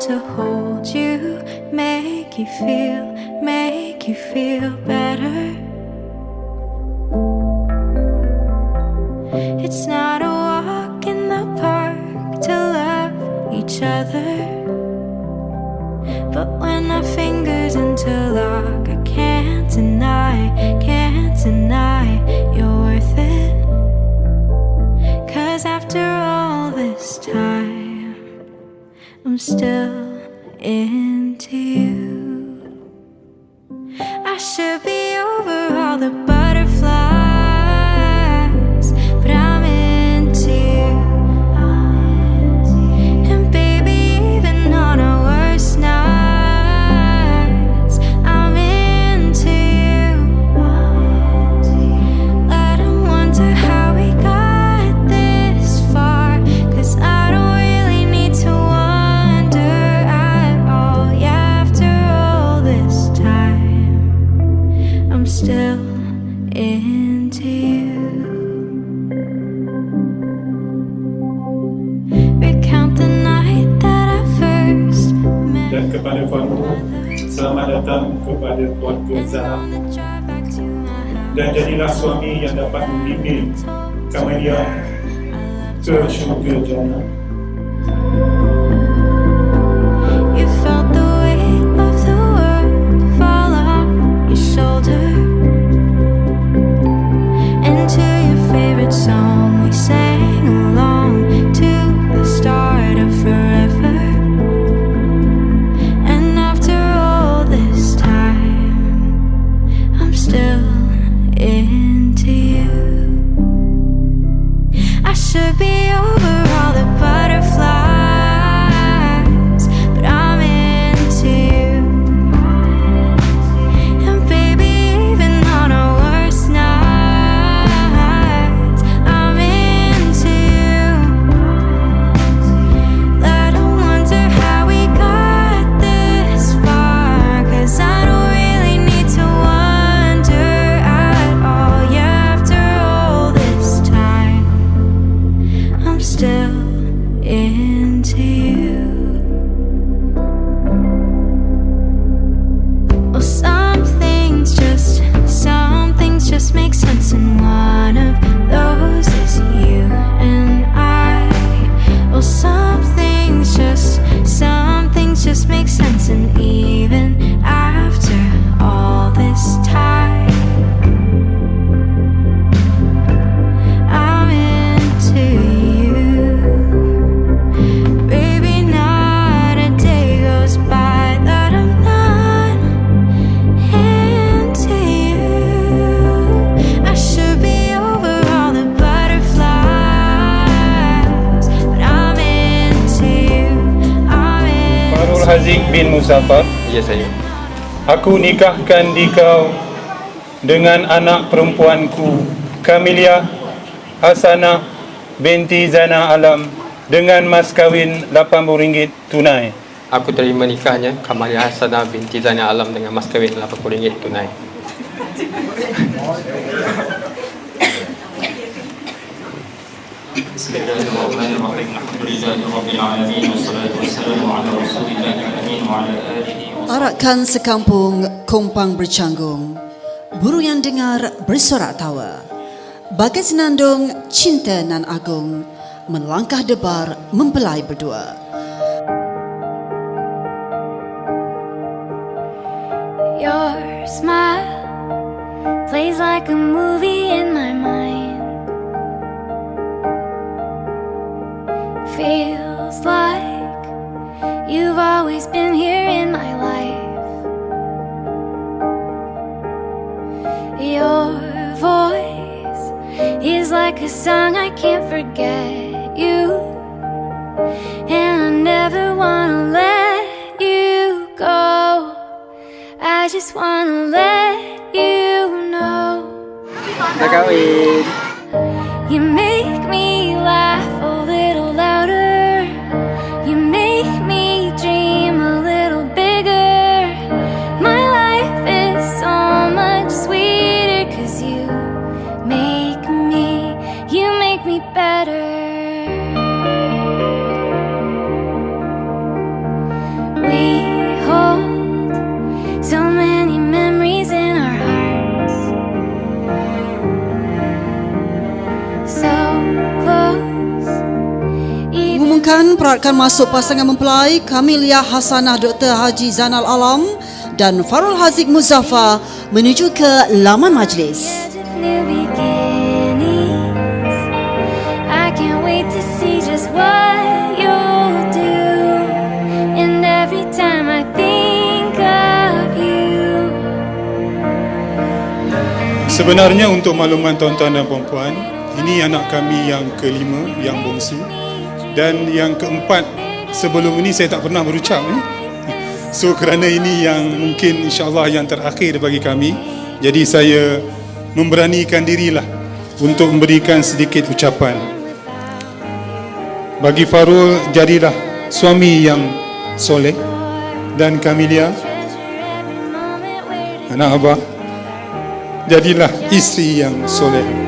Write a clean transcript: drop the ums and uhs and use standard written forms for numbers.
to hold you, make you feel better. It's not a walk in the park to love each other, but when our fingers interlock, I can't deny you're worth it. 'Cause after all this time, I'm still into you. I should be over all the butterflies, but I'm into you. And baby, even on our worst nights, I'm into you. Let 'em wonder how we got this far, 'cause I don't really need to wonder at all. Yeah, after all this time, I'm still into you. Recount the night that I first met. Dan kepada Farul, selamat datang kepada keluarga Jannah, On the drive back to my house, dan jadilah suami yang dapat membimbing Kamiliah ke syurga Jannah. you felt the weight of the world fall off your shoulder. And to your favorite song we sang along to the start of forever. And after all this time, I'm still into you. I should be over all the butterflies, but I'm into you. And baby, even on our worst nights, I'm into you. Let 'em wonder how we got this far, 'cause I don't really need to wonder at all. Yeah, after all this time, I'm still into you. Well, some things just make sense, and one of those is you and I. Well, some things just make sense, and even after all this time, I'm into you. Baby, not a day goes by that I'm not into you. I should be over all the butterflies, but I'm into you. I'm Farul into Haziq bin Musafar, Ya saya. aku nikahkan dikau dengan anak perempuanku Kamiliah Astana binti Jannah Alam dengan mas kahwin RM80 tunai. Aku terima nikahnya Kamiliah Astana binti Jannah Alam dengan mas kahwin RM80 tunai. Bismillahirrahmanirrahim. Alhamdulillahirabbil alamin wassalatu wassalamu ala rasulillahil amin wa ala alihi wa Arakan sekampung kompang bercanggung, burung yang dengar bersorak tawa. Bagai senandung cinta nan agung, melangkah debar mempelai berdua. Your smile plays like a movie in my mind. Feels like you've always been here in my life. Your voice is like a song I can't forget you, and I never wanna let you go. I just wanna let you know. Dah kahwin. You make me laugh a little louder. You make me dream a little bigger. My life is so much sweeter 'cause you make me better. mengisyaratkan masuk pasangan mempelai Kamiliah Hasanah Dr. Haji Zainal Alam dan Farul Haziq Muzaffar menuju ke laman majlis. New beginnings. I can't wait to see just what you'll do. And every time I think of you. Sebenarnya untuk makluman tuan-tuan dan puan-puan, ini anak kami yang kelima, yang bongsu. Dan yang keempat, sebelum ini saya tak pernah berucap. So kerana ini yang mungkin insyaAllah yang terakhir bagi kami, jadi saya memberanikan dirilah untuk memberikan sedikit ucapan. Bagi Farul, jadilah suami yang soleh, dan Kamiliah, anak abah, jadilah isteri yang soleh.